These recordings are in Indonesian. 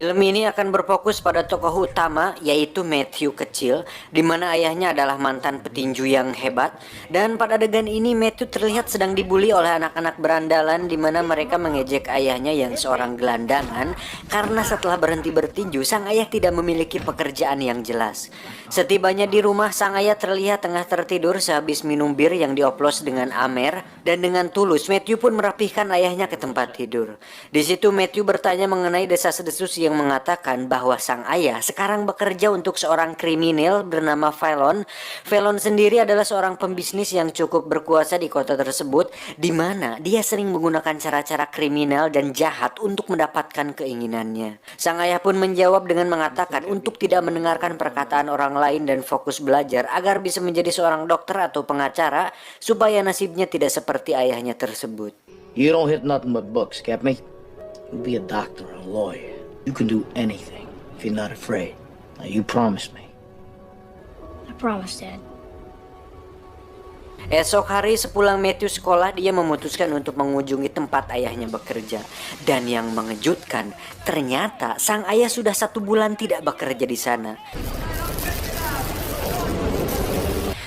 Film ini akan berfokus pada tokoh utama yaitu Matthew kecil, di mana ayahnya adalah mantan petinju yang hebat. Dan pada adegan ini Matthew terlihat sedang dibully oleh anak-anak berandalan, di mana mereka mengejek ayahnya yang seorang gelandangan karena setelah berhenti bertinju sang ayah tidak memiliki pekerjaan yang jelas. Setibanya di rumah, sang ayah terlihat tengah tertidur sehabis minum bir yang dioplos dengan Amer, dan dengan tulus Matthew pun merapihkan ayahnya ke tempat tidur. Di situ Matthew bertanya mengenai desas-desus yang mengatakan bahwa sang ayah sekarang bekerja untuk seorang kriminal bernama Fallon. Fallon sendiri adalah seorang pembisnis yang cukup berkuasa di kota tersebut, di mana dia sering menggunakan cara-cara kriminal dan jahat untuk mendapatkan keinginannya. Sang ayah pun menjawab dengan mengatakan untuk tidak mendengarkan perkataan orang lain dan fokus belajar agar bisa menjadi seorang dokter atau pengacara supaya nasibnya tidak seperti ayahnya tersebut. You don't hit nothing but books, get me? You be a doctor, a lawyer. You can do anything if you're not afraid. Now you promise me. I promise, Dad. Esok hari sepulang Matthew sekolah, dia memutuskan untuk mengunjungi tempat ayahnya bekerja. Dan yang mengejutkan, ternyata sang ayah sudah 1 bulan tidak bekerja di sana.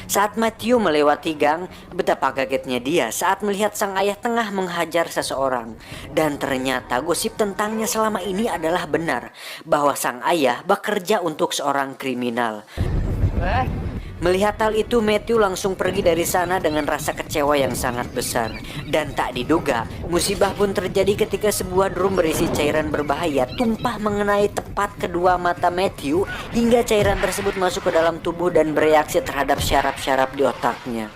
Saat Matthew melewati gang, betapa kagetnya dia saat melihat sang ayah tengah menghajar seseorang. Dan ternyata gosip tentangnya selama ini adalah benar, bahwa sang ayah bekerja untuk seorang kriminal. Melihat hal itu, Matthew langsung pergi dari sana dengan rasa kecewa yang sangat besar. Dan tak diduga, musibah pun terjadi ketika sebuah drum berisi cairan berbahaya tumpah mengenai tepat kedua mata Matthew, hingga cairan tersebut masuk ke dalam tubuh dan bereaksi terhadap syaraf-syaraf di otaknya.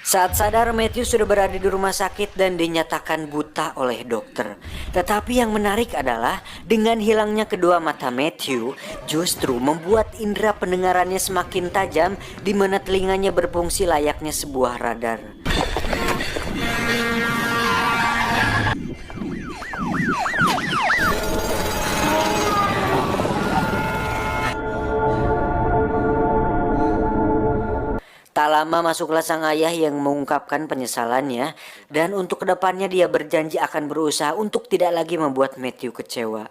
Saat sadar, Matthew sudah berada di rumah sakit dan dinyatakan buta oleh dokter. Tetapi yang menarik adalah dengan hilangnya kedua mata Matthew justru membuat indera pendengarannya semakin tajam, di mana telinganya berfungsi layaknya sebuah radar. Tak lama masuklah sang ayah yang mengungkapkan penyesalannya, dan untuk kedepannya dia berjanji akan berusaha untuk tidak lagi membuat Matthew kecewa.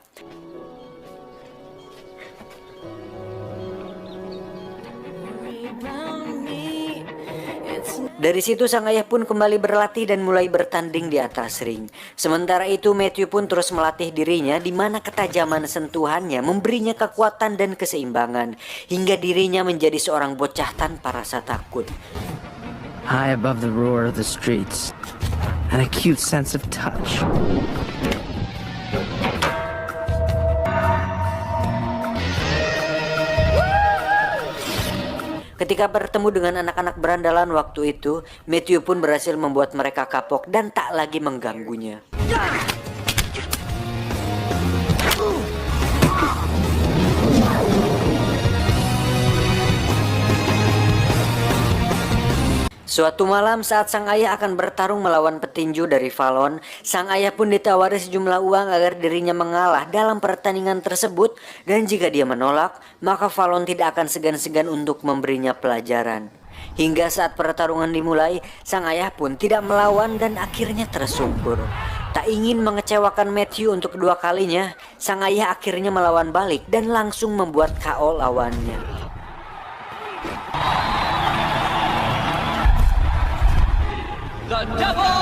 Dari situ sang ayah pun kembali berlatih dan mulai bertanding di atas ring. Sementara itu Matthew pun terus melatih dirinya, di mana ketajaman sentuhannya memberinya kekuatan dan keseimbangan, hingga dirinya menjadi seorang bocah tanpa rasa takut. High above the roar of the streets, an acute sense of touch. Ketika bertemu dengan anak-anak berandalan waktu itu, Matthew pun berhasil membuat mereka kapok dan tak lagi mengganggunya. Suatu malam saat sang ayah akan bertarung melawan petinju dari Fallon, sang ayah pun ditawari sejumlah uang agar dirinya mengalah dalam pertandingan tersebut, dan jika dia menolak, maka Fallon tidak akan segan-segan untuk memberinya pelajaran. Hingga saat pertarungan dimulai, sang ayah pun tidak melawan dan akhirnya tersungkur. Tak ingin mengecewakan Matthew untuk kedua kalinya, sang ayah akhirnya melawan balik dan langsung membuat KO lawannya. The Devil!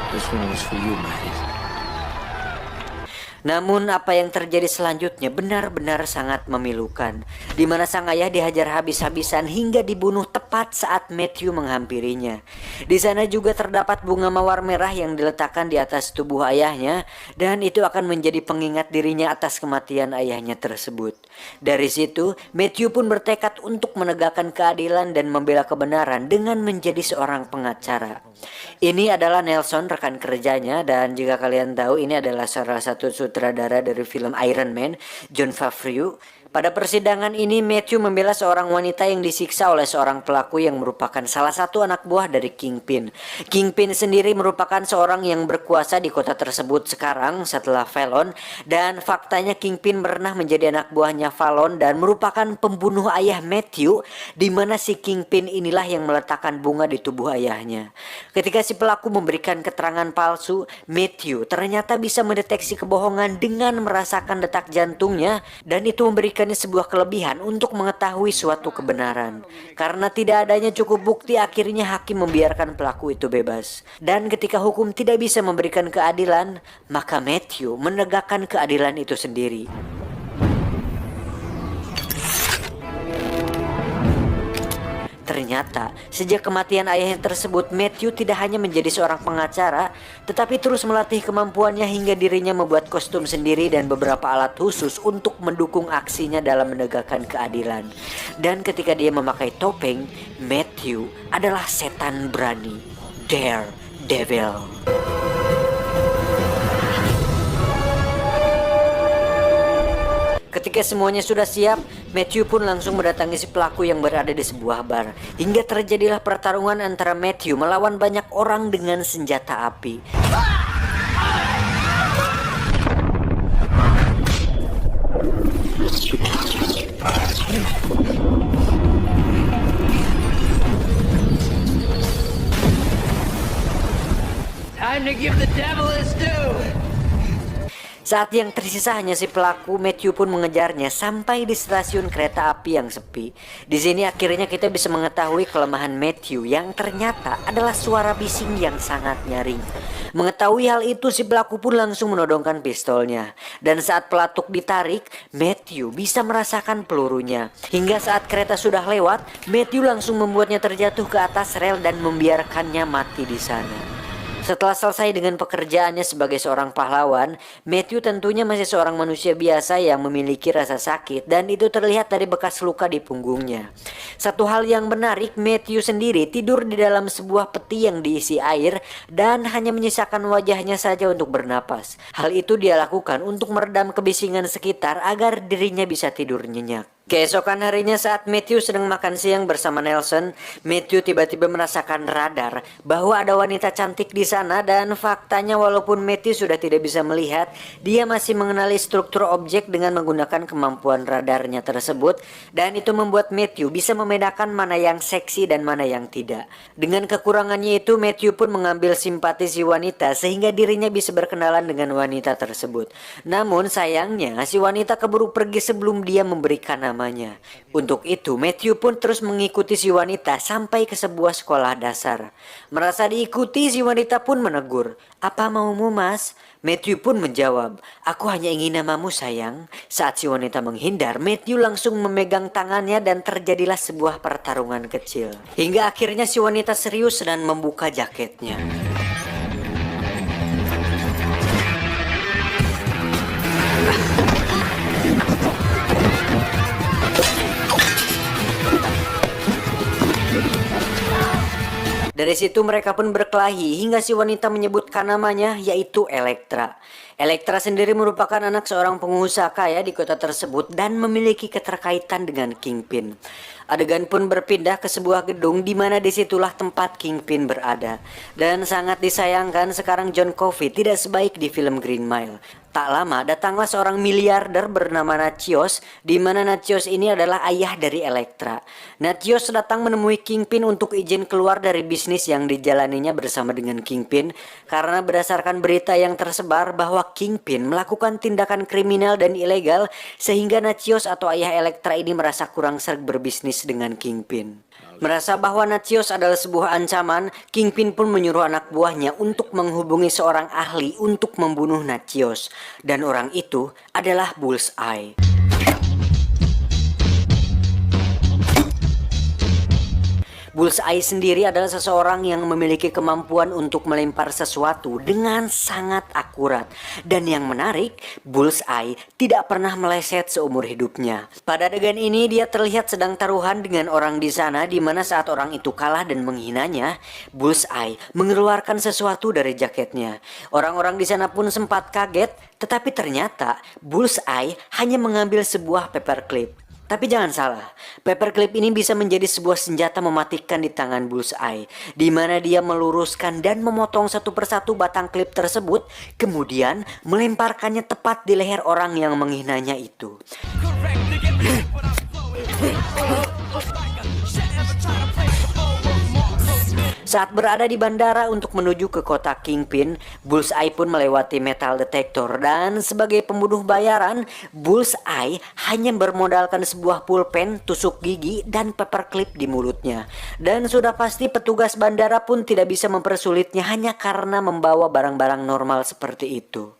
This one was for you, Maddie. Namun apa yang terjadi selanjutnya benar-benar sangat memilukan, di mana sang ayah dihajar habis-habisan hingga dibunuh tepat saat Matthew menghampirinya. Di sana juga terdapat bunga mawar merah yang diletakkan di atas tubuh ayahnya, dan itu akan menjadi pengingat dirinya atas kematian ayahnya tersebut. Dari situ, Matthew pun bertekad untuk menegakkan keadilan dan membela kebenaran dengan menjadi seorang pengacara. Ini adalah Nelson, rekan kerjanya, dan jika kalian tahu ini adalah salah satu sutradara dari film Iron Man, Jon Favreau. Pada persidangan ini, Matthew membela seorang wanita yang disiksa oleh seorang pelaku yang merupakan salah satu anak buah dari Kingpin. Kingpin sendiri merupakan seorang yang berkuasa di kota tersebut sekarang setelah Fallon, dan faktanya Kingpin pernah menjadi anak buahnya Fallon dan merupakan pembunuh ayah Matthew, di mana si Kingpin inilah yang meletakkan bunga di tubuh ayahnya. Ketika si pelaku memberikan keterangan palsu, Matthew ternyata bisa mendeteksi kebohongan dengan merasakan detak jantungnya, dan itu memberikannya sebuah kelebihan untuk mengetahui suatu kebenaran. Karena tidak adanya cukup bukti, akhirnya hakim membiarkan pelaku itu bebas. Dan ketika hukum tidak bisa memberikan keadilan, maka Matthew menegakkan keadilan itu sendiri. Ternyata, sejak kematian ayahnya tersebut, Matthew tidak hanya menjadi seorang pengacara, tetapi terus melatih kemampuannya hingga dirinya membuat kostum sendiri dan beberapa alat khusus untuk mendukung aksinya dalam menegakkan keadilan. Dan ketika dia memakai topeng, Matthew adalah setan berani, Daredevil. Ketika semuanya sudah siap, Matthew pun langsung mendatangi si pelaku yang berada di sebuah bar. Hingga terjadilah pertarungan antara Matthew melawan banyak orang dengan senjata api. Time to give the devil his due. Saat yang tersisa hanya si pelaku, Matthew pun mengejarnya sampai di stasiun kereta api yang sepi. Di sini akhirnya kita bisa mengetahui kelemahan Matthew yang ternyata adalah suara bising yang sangat nyaring. Mengetahui hal itu, si pelaku pun langsung menodongkan pistolnya. Dan saat pelatuk ditarik, Matthew bisa merasakan pelurunya. Hingga saat kereta sudah lewat, Matthew langsung membuatnya terjatuh ke atas rel dan membiarkannya mati di sana. Setelah selesai dengan pekerjaannya sebagai seorang pahlawan, Matthew tentunya masih seorang manusia biasa yang memiliki rasa sakit, dan itu terlihat dari bekas luka di punggungnya. Satu hal yang menarik, Matthew sendiri tidur di dalam sebuah peti yang diisi air dan hanya menyisakan wajahnya saja untuk bernapas. Hal itu dia lakukan untuk meredam kebisingan sekitar agar dirinya bisa tidur nyenyak. Keesokan harinya saat Matthew sedang makan siang bersama Nelson, Matthew tiba-tiba merasakan radar bahwa ada wanita cantik di sana, dan faktanya walaupun Matthew sudah tidak bisa melihat, dia masih mengenali struktur objek dengan menggunakan kemampuan radarnya tersebut, dan itu membuat Matthew bisa membedakan mana yang seksi dan mana yang tidak. Dengan kekurangannya itu, Matthew pun mengambil simpati si wanita sehingga dirinya bisa berkenalan dengan wanita tersebut. Namun sayangnya si wanita keburu pergi sebelum dia memberikan namanya. Untuk itu, Matthew pun terus mengikuti si wanita sampai ke sebuah sekolah dasar. Merasa diikuti, si wanita pun menegur, "Apa maumu, Mas?" Matthew pun menjawab, "Aku hanya ingin namamu, sayang." Saat si wanita menghindar, Matthew langsung memegang tangannya dan terjadilah sebuah pertarungan kecil. Hingga akhirnya si wanita serius dan membuka jaketnya. Dari situ mereka pun berkelahi hingga si wanita menyebutkan namanya, yaitu Elektra. Elektra sendiri merupakan anak seorang pengusaha kaya di kota tersebut dan memiliki keterkaitan dengan Kingpin. Adegan pun berpindah ke sebuah gedung di mana disitulah tempat Kingpin berada. Dan sangat disayangkan sekarang John Coffey tidak sebaik di film Green Mile. Tak lama datanglah seorang miliarder bernama Nachios, di mana Nachios ini adalah ayah dari Elektra. Nachios datang menemui Kingpin untuk izin keluar dari bisnis yang dijalaninya bersama dengan Kingpin, karena berdasarkan berita yang tersebar bahwa Kingpin melakukan tindakan kriminal dan ilegal, sehingga Nachios atau ayah Elektra ini merasa kurang sreg berbisnis dengan Kingpin. Merasa bahwa Nachios adalah sebuah ancaman, Kingpin pun menyuruh anak buahnya untuk menghubungi seorang ahli untuk membunuh Nachios. Dan orang itu adalah Bullseye. Bullseye sendiri adalah seseorang yang memiliki kemampuan untuk melempar sesuatu dengan sangat akurat. Dan yang menarik, Bullseye tidak pernah meleset seumur hidupnya. Pada adegan ini dia terlihat sedang taruhan dengan orang di sana, di mana saat orang itu kalah dan menghinanya, Bullseye mengeluarkan sesuatu dari jaketnya. Orang-orang di sana pun sempat kaget, tetapi ternyata Bullseye hanya mengambil sebuah paperclip. Tapi jangan salah, paperclip ini bisa menjadi sebuah senjata mematikan di tangan Bullseye, di mana dia meluruskan dan memotong satu persatu batang klip tersebut, kemudian melemparkannya tepat di leher orang yang menghinanya itu. Saat berada di bandara untuk menuju ke kota Kingpin, Bullseye pun melewati metal detector, dan sebagai pembunuh bayaran, Bullseye hanya bermodalkan sebuah pulpen, tusuk gigi, dan paperclip di mulutnya. Dan sudah pasti petugas bandara pun tidak bisa mempersulitnya hanya karena membawa barang-barang normal seperti itu.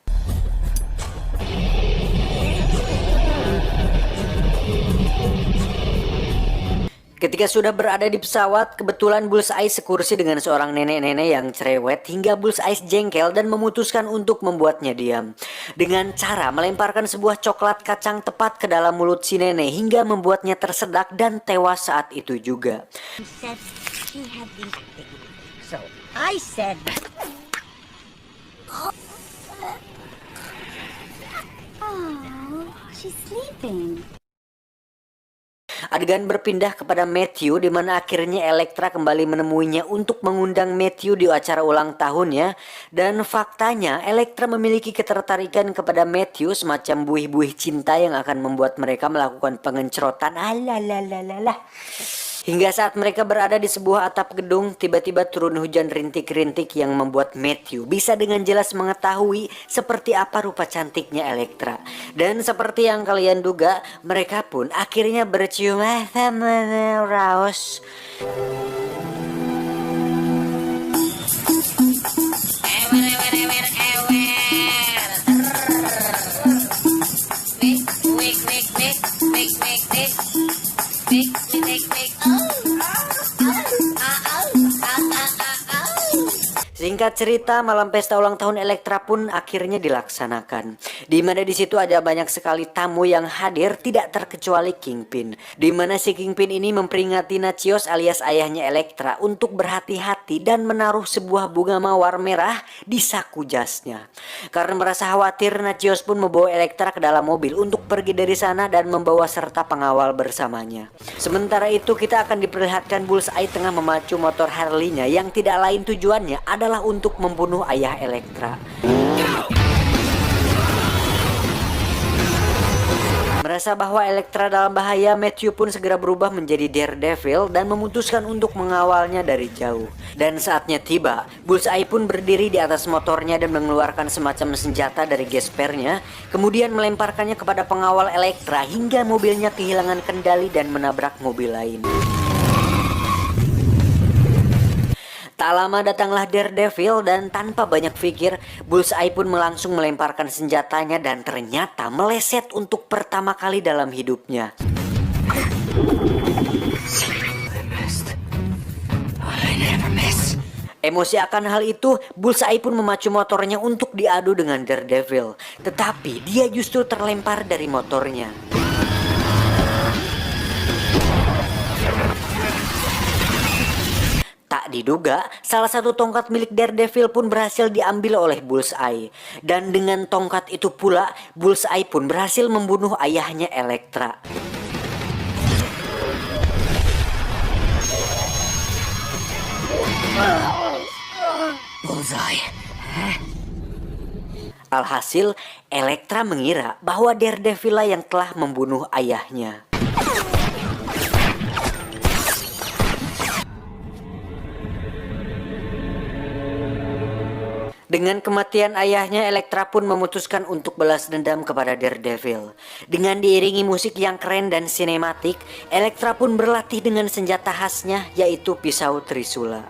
Ketika sudah berada di pesawat, kebetulan Bullseye sekursi dengan seorang nenek-nenek yang cerewet hingga Bullseye jengkel dan memutuskan untuk membuatnya diam. Dengan cara melemparkan sebuah coklat kacang tepat ke dalam mulut si nenek hingga membuatnya tersedak dan tewas saat itu juga. Oh, she's sleeping. Adegan berpindah kepada Matthew, di mana akhirnya Elektra kembali menemuinya untuk mengundang Matthew di acara ulang tahunnya. Dan faktanya Elektra memiliki ketertarikan kepada Matthew, semacam buih-buih cinta yang akan membuat mereka melakukan pengencrotan. Alalalalala. Hingga saat mereka berada di sebuah atap gedung, tiba-tiba turun hujan rintik-rintik yang membuat Matthew bisa dengan jelas mengetahui seperti apa rupa cantiknya Elektra. Dan seperti yang kalian duga, mereka pun akhirnya bercium raus. Singkat cerita, malam pesta ulang tahun Elektra pun akhirnya dilaksanakan. Di mana di situ ada banyak sekali tamu yang hadir, tidak terkecuali Kingpin. Di mana si Kingpin ini memperingati Nachios alias ayahnya Elektra untuk berhati-hati dan menaruh sebuah bunga mawar merah di saku jasnya. Karena merasa khawatir, Nachios pun membawa Elektra ke dalam mobil untuk pergi dari sana dan membawa serta pengawal bersamanya. Sementara itu kita akan diperlihatkan Bullseye tengah memacu motor Harley-nya yang tidak lain tujuannya adalah untuk membunuh ayah Elektra. Merasa bahwa Elektra dalam bahaya, Matthew pun segera berubah menjadi Daredevil dan memutuskan untuk mengawalnya dari jauh. Dan saatnya tiba, Bullseye pun berdiri di atas motornya dan mengeluarkan semacam senjata dari gespernya, kemudian melemparkannya kepada pengawal Elektra hingga mobilnya kehilangan kendali dan menabrak mobil lain. Tak lama datanglah Daredevil dan tanpa banyak pikir, Bullseye pun langsung melemparkan senjatanya dan ternyata meleset untuk pertama kali dalam hidupnya. Emosi akan hal itu, Bullseye pun memacu motornya untuk diadu dengan Daredevil. Tetapi dia justru terlempar dari motornya. Tak diduga, salah satu tongkat milik Daredevil pun berhasil diambil oleh Bullseye. Dan dengan tongkat itu pula, Bullseye pun berhasil membunuh ayahnya Elektra. Bullseye. Alhasil, Elektra mengira bahwa Daredevil lah yang telah membunuh ayahnya. Dengan kematian ayahnya, Elektra pun memutuskan untuk balas dendam kepada Daredevil. Dengan diiringi musik yang keren dan sinematik, Elektra pun berlatih dengan senjata khasnya, yaitu pisau Trisula.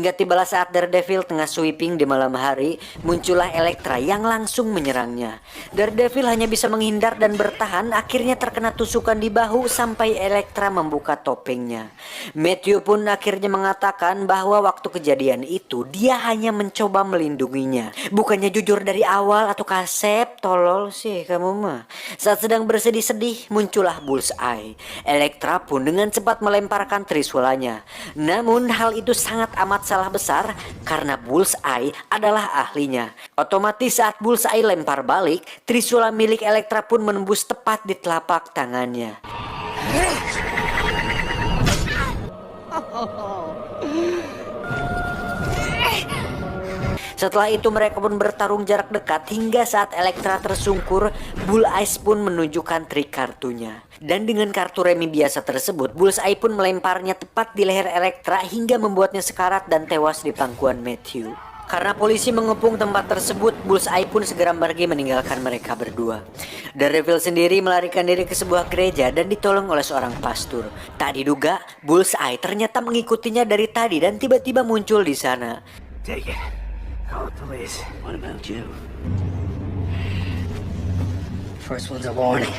Hingga tibalah saat Daredevil tengah sweeping di malam hari, muncullah Elektra yang langsung menyerangnya. Daredevil hanya bisa menghindar dan bertahan, akhirnya terkena tusukan di bahu sampai Elektra membuka topengnya. Matthew pun akhirnya mengatakan bahwa waktu kejadian itu dia hanya mencoba melindunginya. Bukannya jujur dari awal atau kasep, tolol sih kamu mah. Saat sedang bersedih-sedih, muncullah Bullseye. Elektra pun dengan cepat melemparkan trisulanya. Namun hal itu sangat amat salah besar karena Bullseye adalah ahlinya. Otomatis saat Bullseye lempar balik, trisula milik Elektra pun menembus tepat di telapak tangannya. Setelah itu mereka pun bertarung jarak dekat hingga saat Elektra tersungkur, Bullseye pun menunjukkan trik kartunya. Dan dengan kartu remi biasa tersebut, Bullseye pun melemparnya tepat di leher Elektra hingga membuatnya sekarat dan tewas di pangkuan Matthew. Karena polisi mengepung tempat tersebut, Bullseye pun segera pergi meninggalkan mereka berdua. Daredevil sendiri melarikan diri ke sebuah gereja dan ditolong oleh seorang pastor. Tak diduga, Bullseye ternyata mengikutinya dari tadi dan tiba-tiba muncul di sana. Take it. Call the police. What about you? First one's a warning.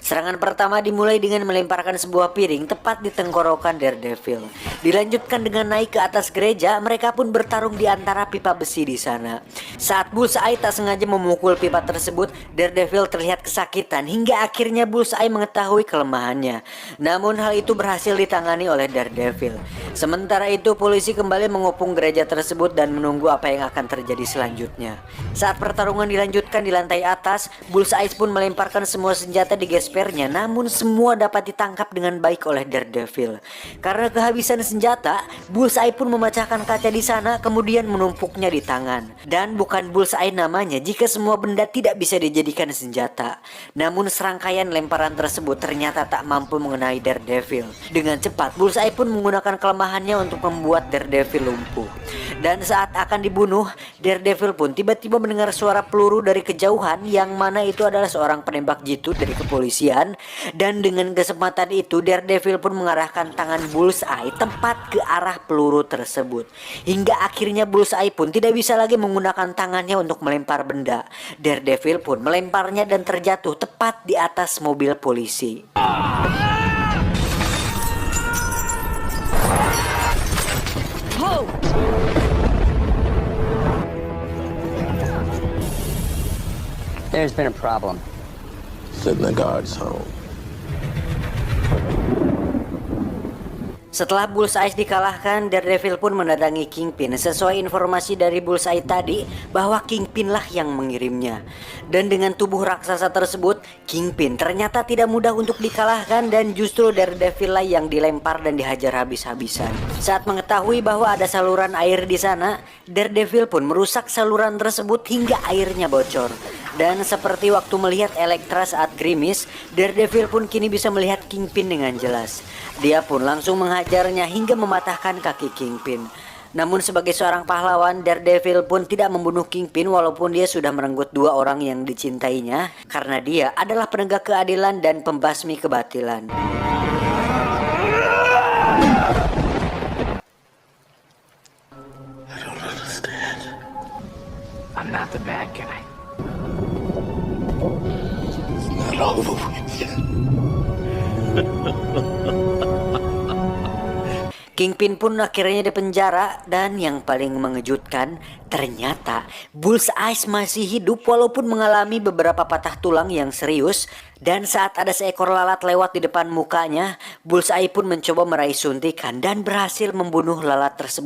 Serangan pertama dimulai dengan melemparkan sebuah piring tepat di tenggorokan Daredevil. Dilanjutkan dengan naik ke atas gereja, mereka pun bertarung di antara pipa besi di sana. Saat Bullseye tak sengaja memukul pipa tersebut, Daredevil terlihat kesakitan hingga akhirnya Bullseye mengetahui kelemahannya. Namun hal itu berhasil ditangani oleh Daredevil. Sementara itu polisi kembali mengepung gereja tersebut dan menunggu apa yang akan terjadi selanjutnya. Saat pertarungan dilanjutkan di lantai atas, Bullseye pun melemparkan semua senjata di gespernya, namun semua dapat ditangkap dengan baik oleh Daredevil. Karena kehabisan senjata, Bullseye pun memecahkan kaca di sana kemudian menumpuknya di tangan. Dan bukan Bullseye namanya jika semua benda tidak bisa dijadikan senjata. Namun serangkaian lemparan tersebut ternyata tak mampu mengenai Daredevil. Dengan cepat Bullseye pun menggunakan kelemahannya untuk membuat Daredevil lumpuh. Dan saat akan dibunuh, Daredevil pun tiba-tiba mendengar suara peluru dari kejauhan yang mana itu adalah seorang penembak jitu dari kepolisian. Dan dengan kesempatan itu Daredevil pun mengarahkan tangan Bullseye tepat ke arah peluru tersebut. Hingga akhirnya Bullseye pun tidak bisa lagi menggunakan tangannya untuk melempar benda. Daredevil pun melemparnya dan terjatuh tepat di atas mobil polisi. There's been a problem. Send the guards home. Setelah Bullseye dikalahkan, Daredevil pun mendatangi Kingpin. Sesuai informasi dari Bullseye tadi bahwa Kingpin lah yang mengirimnya. Dan dengan tubuh raksasa tersebut, Kingpin ternyata tidak mudah untuk dikalahkan dan justru Daredevil lah yang dilempar dan dihajar habis-habisan. Saat mengetahui bahwa ada saluran air di sana, Daredevil pun merusak saluran tersebut hingga airnya bocor. Dan seperti waktu melihat Elektra saat gerimis, Daredevil pun kini bisa melihat Kingpin dengan jelas. Dia pun langsung menghajarnya hingga mematahkan kaki Kingpin. Namun sebagai seorang pahlawan, Daredevil pun tidak membunuh Kingpin walaupun dia sudah merenggut dua orang yang dicintainya, karena dia adalah penegak keadilan dan pembasmi kebatilan. I don't understand. I'm not the bad guy. It's not over with yet. Kingpin pun akhirnya dipenjara dan yang paling mengejutkan ternyata Bullseye masih hidup walaupun mengalami beberapa patah tulang yang serius. Dan saat ada seekor lalat lewat di depan mukanya, Bullseye pun mencoba meraih suntikan dan berhasil membunuh lalat tersebut.